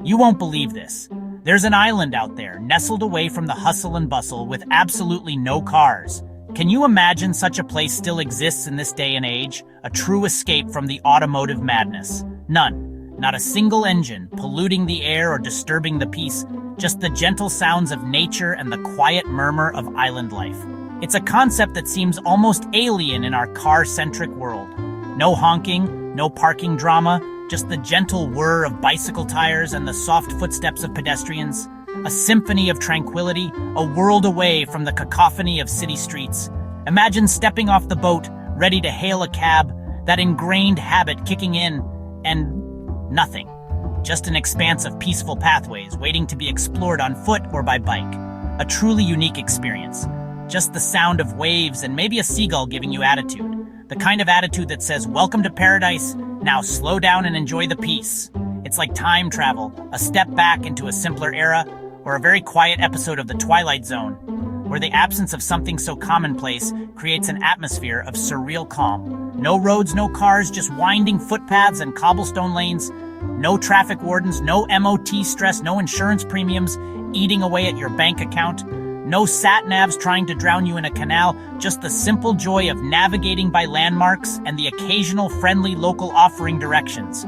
You won't believe this. There's an island out there, nestled away from the hustle and bustle with absolutely no cars. Can you imagine such a place still exists in this day and age? A true escape from the automotive madness. None. Not a single engine, polluting the air or disturbing the peace, just the gentle sounds of nature and the quiet murmur of island life. It's a concept that seems almost alien in our car-centric world. No honking, no parking drama, just the gentle whir of bicycle tires and the soft footsteps of pedestrians. A symphony of tranquility, a world away from the cacophony of city streets. Imagine stepping off the boat, ready to hail a cab, that ingrained habit kicking in, and nothing. Just an expanse of peaceful pathways waiting to be explored on foot or by bike. A truly unique experience. Just the sound of waves and maybe a seagull giving you attitude. The kind of attitude that says, "Welcome to paradise, now slow down and enjoy the peace." It's like time travel, a step back into a simpler era, or a very quiet episode of The Twilight Zone, where the absence of something so commonplace creates an atmosphere of surreal calm. No roads, no cars, just winding footpaths and cobblestone lanes. No traffic wardens, no MOT stress, no insurance premiums eating away at your bank account. No sat-navs trying to drown you in a canal, just the simple joy of navigating by landmarks and the occasional friendly local offering directions.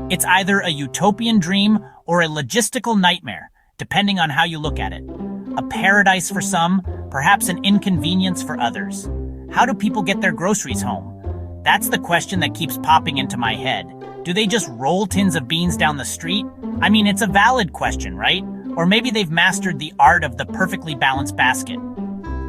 It's either a utopian dream or a logistical nightmare, depending on how you look at it. A paradise for some, perhaps an inconvenience for others. How do people get their groceries home? That's the question that keeps popping into my head. Do they just roll tins of beans down the street? I mean, it's a valid question, right? Or maybe they've mastered the art of the perfectly balanced basket.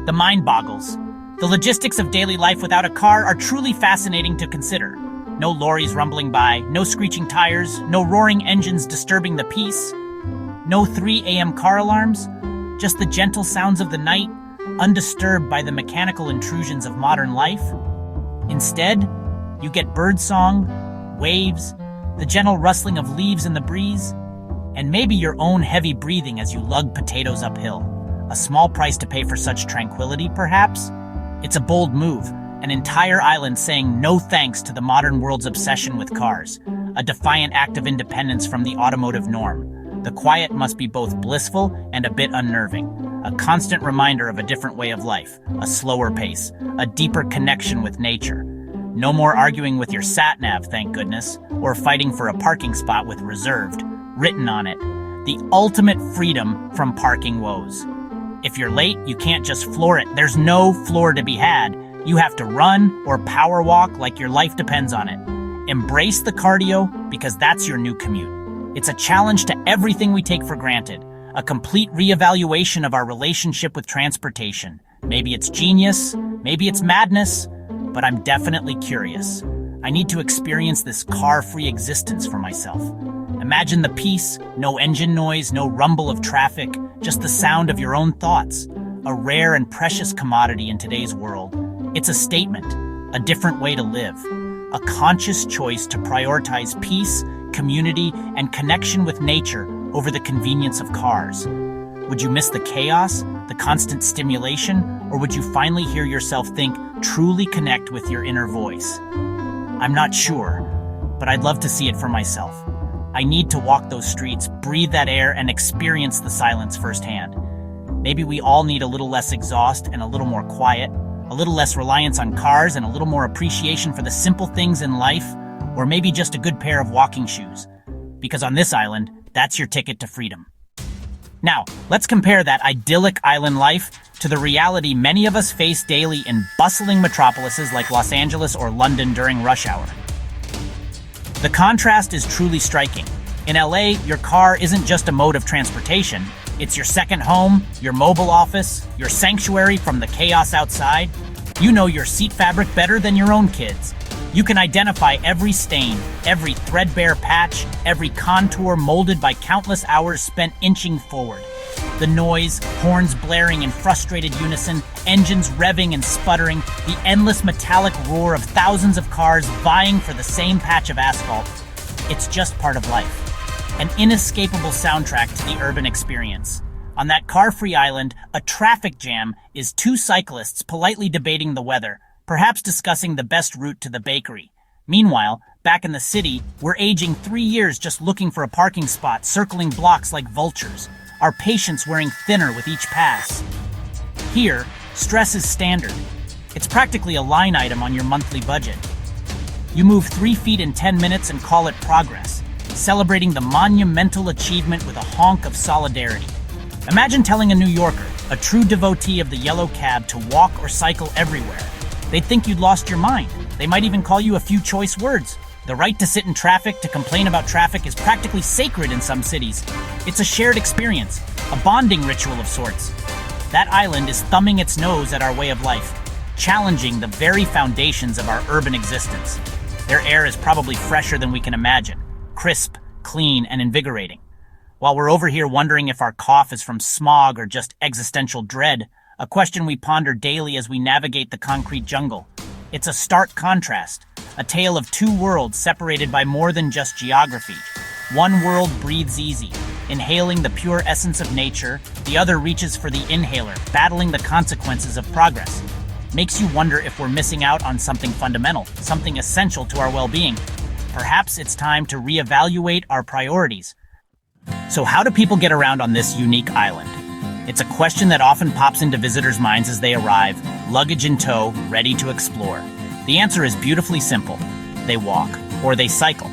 The mind boggles. The logistics of daily life without a car are truly fascinating to consider. No lorries rumbling by, no screeching tires, no roaring engines disturbing the peace. No 3 a.m. car alarms, just the gentle sounds of the night, undisturbed by the mechanical intrusions of modern life. Instead, you get birdsong, waves, the gentle rustling of leaves in the breeze, and maybe your own heavy breathing as you lug potatoes uphill. A small price to pay for such tranquility, perhaps? It's a bold move, an entire island saying no thanks to the modern world's obsession with cars, a defiant act of independence from the automotive norm. The quiet must be both blissful and a bit unnerving, a constant reminder of a different way of life, a slower pace, a deeper connection with nature. No more arguing with your sat-nav, thank goodness, or fighting for a parking spot with reserved written on it. The ultimate freedom from parking woes. If you're late, you can't just floor it. There's no floor to be had. You have to run or power walk like your life depends on it. Embrace the cardio because that's your new commute. It's a challenge to everything we take for granted, a complete reevaluation of our relationship with transportation. Maybe it's genius, maybe it's madness, but I'm definitely curious. I need to experience this car-free existence for myself. Imagine the peace, no engine noise, no rumble of traffic, just the sound of your own thoughts. A rare and precious commodity in today's world. It's a statement, a different way to live. A conscious choice to prioritize peace, community, and connection with nature over the convenience of cars. Would you miss the chaos, the constant stimulation, or would you finally hear yourself think, truly connect with your inner voice? I'm not sure, but I'd love to see it for myself. I need to walk those streets, breathe that air, and experience the silence firsthand. Maybe we all need a little less exhaust and a little more quiet, a little less reliance on cars and a little more appreciation for the simple things in life, or maybe just a good pair of walking shoes. Because on this island, that's your ticket to freedom. Now, let's compare that idyllic island life to the reality many of us face daily in bustling metropolises like Los Angeles or London during rush hour. The contrast is truly striking. In LA, your car isn't just a mode of transportation. It's your second home, your mobile office, your sanctuary from the chaos outside. You know your seat fabric better than your own kids. You can identify every stain, every threadbare patch, every contour molded by countless hours spent inching forward. The noise, horns blaring in frustrated unison, engines revving and sputtering, the endless metallic roar of thousands of cars vying for the same patch of asphalt. It's just part of life. An inescapable soundtrack to the urban experience. On that car-free island, a traffic jam is 2 cyclists politely debating the weather, perhaps discussing the best route to the bakery. Meanwhile, back in the city, we're aging 3 years just looking for a parking spot, circling blocks like vultures, our patience wearing thinner with each pass. Here, stress is standard. It's practically a line item on your monthly budget. You move 3 feet in 10 minutes and call it progress, celebrating the monumental achievement with a honk of solidarity. Imagine telling a New Yorker, a true devotee of the yellow cab, to walk or cycle everywhere. They'd think you'd lost your mind. They might even call you a few choice words. The right to sit in traffic, to complain about traffic, is practically sacred in some cities. It's a shared experience, a bonding ritual of sorts. That island is thumbing its nose at our way of life, challenging the very foundations of our urban existence. Their air is probably fresher than we can imagine, crisp, clean, and invigorating. While we're over here wondering if our cough is from smog or just existential dread, a question we ponder daily as we navigate the concrete jungle. It's a stark contrast, a tale of two worlds separated by more than just geography. One world breathes easy, inhaling the pure essence of nature. The other reaches for the inhaler, battling the consequences of progress. Makes you wonder if we're missing out on something fundamental, something essential to our well-being. Perhaps it's time to reevaluate our priorities. So how do people get around on this unique island? It's a question that often pops into visitors' minds as they arrive, luggage in tow, ready to explore. The answer is beautifully simple. They walk, or they cycle.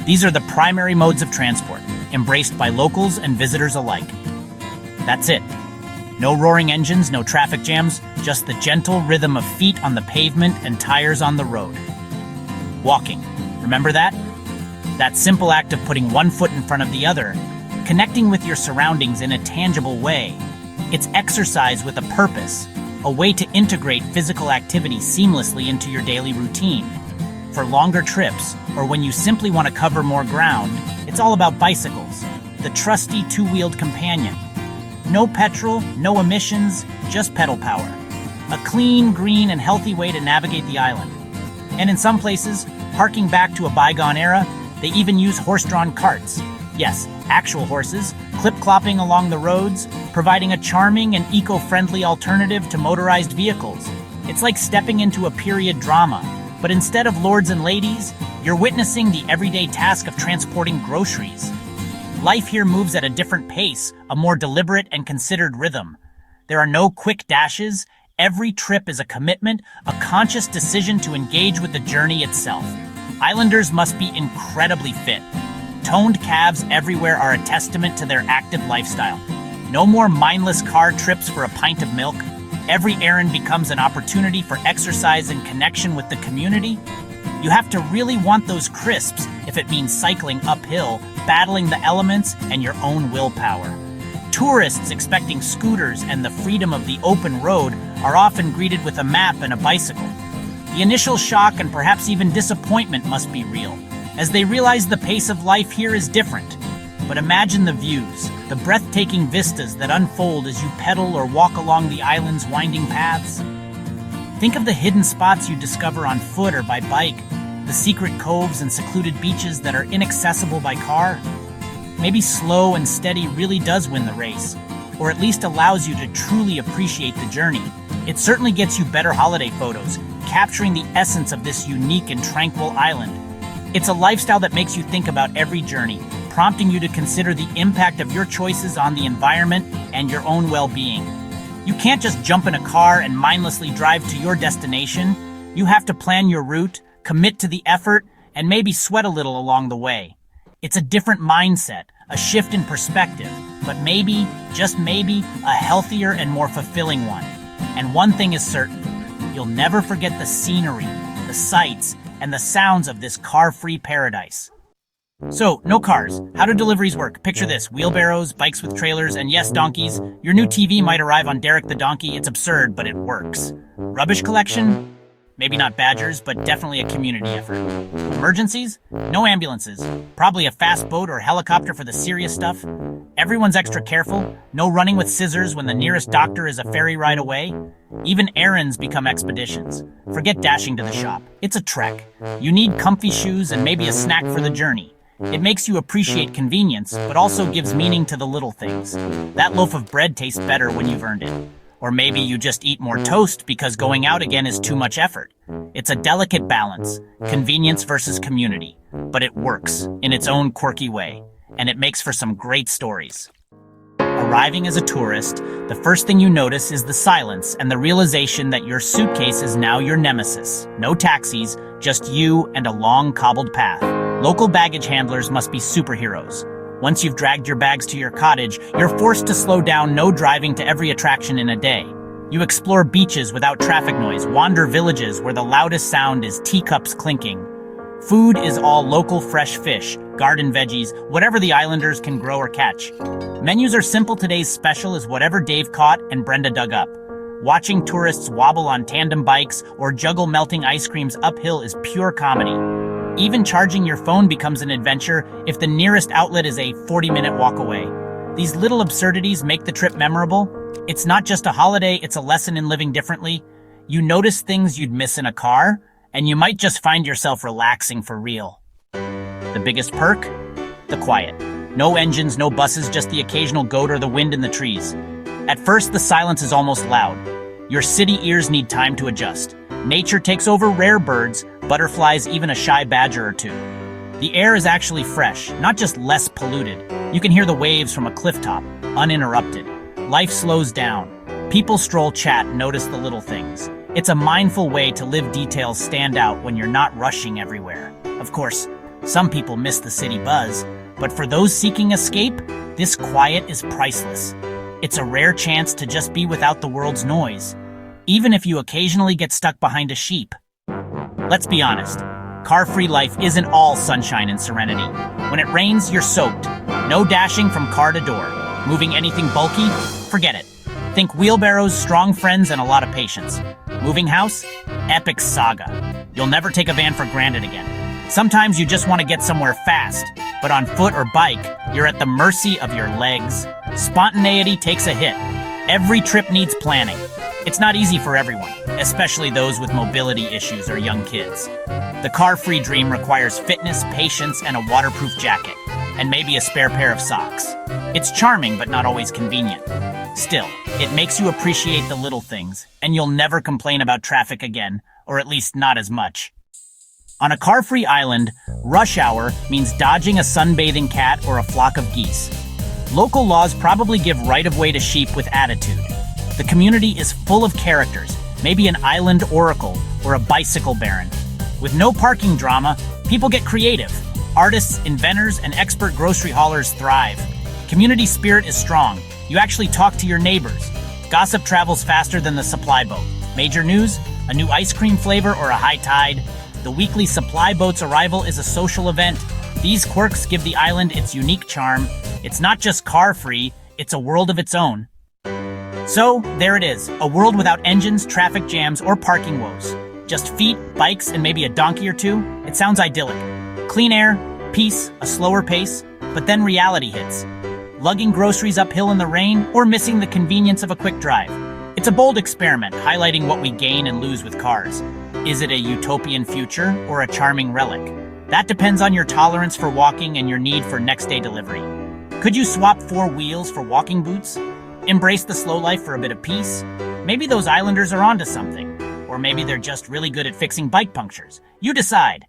These are the primary modes of transport, embraced by locals and visitors alike. That's it. No roaring engines, no traffic jams, just the gentle rhythm of feet on the pavement and tires on the road. Walking. Remember that? That simple act of putting one foot in front of the other, connecting with your surroundings in a tangible way. It's exercise with a purpose, a way to integrate physical activity seamlessly into your daily routine. For longer trips, or when you simply want to cover more ground, it's all about bicycles, the trusty two-wheeled companion. No petrol, no emissions, just pedal power. A clean, green, and healthy way to navigate the island. And in some places, harking back to a bygone era, they even use horse-drawn carts. Yes, actual horses, clip-clopping along the roads, providing a charming and eco-friendly alternative to motorized vehicles. It's like stepping into a period drama, but instead of lords and ladies, you're witnessing the everyday task of transporting groceries. Life here moves at a different pace, a more deliberate and considered rhythm. There are no quick dashes. Every trip is a commitment, a conscious decision to engage with the journey itself. Islanders must be incredibly fit. Toned calves everywhere are a testament to their active lifestyle. No more mindless car trips for a pint of milk. Every errand becomes an opportunity for exercise and connection with the community. You have to really want those crisps if it means cycling uphill, battling the elements, and your own willpower. Tourists expecting scooters and the freedom of the open road are often greeted with a map and a bicycle. The initial shock and perhaps even disappointment must be real, as they realize the pace of life here is different. But imagine the views, the breathtaking vistas that unfold as you pedal or walk along the island's winding paths. Think of the hidden spots you discover on foot or by bike, the secret coves and secluded beaches that are inaccessible by car. Maybe slow and steady really does win the race, or at least allows you to truly appreciate the journey. It certainly gets you better holiday photos, capturing the essence of this unique and tranquil island. It's a lifestyle that makes you think about every journey, prompting you to consider the impact of your choices on the environment and your own well-being. You can't just jump in a car and mindlessly drive to your destination. You have to plan your route, commit to the effort, and maybe sweat a little along the way. It's a different mindset, a shift in perspective, but maybe, just maybe, a healthier and more fulfilling one. And one thing is certain, you'll never forget the scenery, the sights, and the sounds of this car-free paradise. So, no cars. How do deliveries work? Picture this, wheelbarrows, bikes with trailers, and yes, donkeys. Your new TV might arrive on Derek the Donkey. It's absurd, but it works. Rubbish collection? Maybe not badgers, but definitely a community effort. Emergencies? No ambulances. Probably a fast boat or helicopter for the serious stuff. Everyone's extra careful. No running with scissors when the nearest doctor is a ferry ride away. Even errands become expeditions. Forget dashing to the shop. It's a trek. You need comfy shoes and maybe a snack for the journey. It makes you appreciate convenience, but also gives meaning to the little things. That loaf of bread tastes better when you've earned it. Or maybe you just eat more toast because going out again is too much effort. It's a delicate balance, convenience versus community, but it works in its own quirky way, and it makes for some great stories. Arriving as a tourist, the first thing you notice is the silence and the realization that your suitcase is now your nemesis. No taxis, just you and a long cobbled path. Local baggage handlers must be superheroes. Once you've dragged your bags to your cottage, you're forced to slow down, no driving to every attraction in a day. You explore beaches without traffic noise, wander villages where the loudest sound is teacups clinking. Food is all local fresh fish, garden veggies, whatever the islanders can grow or catch. Menus are simple. Today's special is whatever Dave caught and Brenda dug up. Watching tourists wobble on tandem bikes or juggle melting ice creams uphill is pure comedy. Even charging your phone becomes an adventure if the nearest outlet is a 40-minute walk away. These little absurdities make the trip memorable. It's not just a holiday, it's a lesson in living differently. You notice things you'd miss in a car, and you might just find yourself relaxing for real. The biggest perk? The quiet. No engines, no buses, just the occasional goat or the wind in the trees. At first, the silence is almost loud. Your city ears need time to adjust. Nature takes over. Rare birds, butterflies, even a shy badger or two. The air is actually fresh, not just less polluted. You can hear the waves from a cliff top, uninterrupted. Life slows down. People stroll, chat, notice the little things. It's a mindful way to live. Details stand out when you're not rushing everywhere. Of course, some people miss the city buzz, but for those seeking escape, this quiet is priceless. It's a rare chance to just be without the world's noise, even if you occasionally get stuck behind a sheep. Let's be honest, car-free life isn't all sunshine and serenity. When it rains, you're soaked. No dashing from car to door. Moving anything bulky? Forget it. Think wheelbarrows, strong friends, and a lot of patience. Moving house? Epic saga. You'll never take a van for granted again. Sometimes you just want to get somewhere fast, but on foot or bike, you're at the mercy of your legs. Spontaneity takes a hit. Every trip needs planning. It's not easy for everyone, especially those with mobility issues or young kids. The car-free dream requires fitness, patience, and a waterproof jacket, and maybe a spare pair of socks. It's charming, but not always convenient. Still, it makes you appreciate the little things, and you'll never complain about traffic again, or at least not as much. On a car-free island, rush hour means dodging a sunbathing cat or a flock of geese. Local laws probably give right-of-way to sheep with attitude. The community is full of characters, maybe an island oracle or a bicycle baron. With no parking drama, people get creative. Artists, inventors, and expert grocery haulers thrive. Community spirit is strong. You actually talk to your neighbors. Gossip travels faster than the supply boat. Major news? A new ice cream flavor or a high tide? The weekly supply boat's arrival is a social event. These quirks give the island its unique charm. It's not just car-free, it's a world of its own. So, there it is, a world without engines, traffic jams, or parking woes. Just feet, bikes, and maybe a donkey or two. It sounds idyllic. Clean air, peace, a slower pace, but then reality hits. Lugging groceries uphill in the rain, or missing the convenience of a quick drive. It's a bold experiment, highlighting what we gain and lose with cars. Is it a utopian future, or a charming relic? That depends on your tolerance for walking and your need for next-day delivery. Could you swap 4 wheels for walking boots? Embrace the slow life for a bit of peace? Maybe those islanders are onto something. Or maybe they're just really good at fixing bike punctures. You decide.